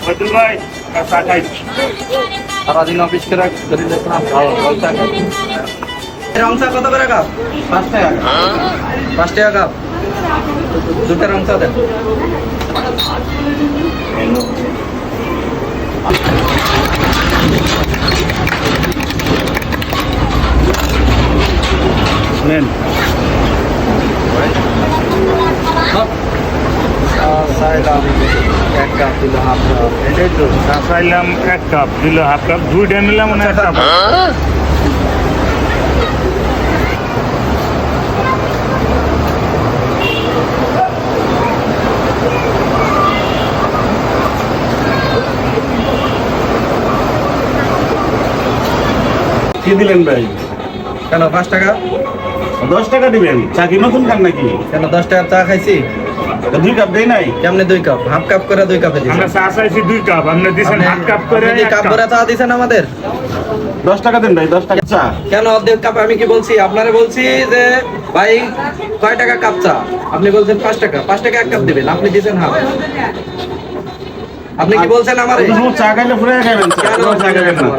বদুল ভাই চা খাই সারাদিন অফিস করে রং চা কত করে কাপ? 5 টাকা। 5 টাকা কাপ। দুটা রং চা দেন। নেন চাইলাম 1 কাপ দিল হাফ কাপ। এটাই তো চা চাইলাম 1 কাপ দিল হাফ কাপ, দুইটা নিলাম মানে 1 কাপ। কি দিলেন ভাই? কেন 5 টাকা? 10 টাকা দিবেন? চা কি নতুন খান নাকি? কেন 10 টাকার চা খাইছি? 2 কাপ দেই নাই? কেমনে 2 কাপ? হাফ কাপ করে 2 কাপে দিছেন। আমরা চা চাইছি 2 কাপ, আপনি দিছেন হাফ কাপ করে। আপনি কি কাপ ভরা চা দিছেন আমাদের? 10 টাকা দেন ভাই, 10 টাকা চা। কেন অর্ধেক কাপ? আমি কি বলছি? আপনারে বলছি যে ভাই কয় টাকা কাপ চা? আপনি বলছেন 5 টাকা। 5 টাকা 1 কাপ দিবেন, আপনি দিছেন হাফ। আপনি কি বলছেন আমারে? চা খাইলে পুরো খাইবেন, চা খাইবেন না।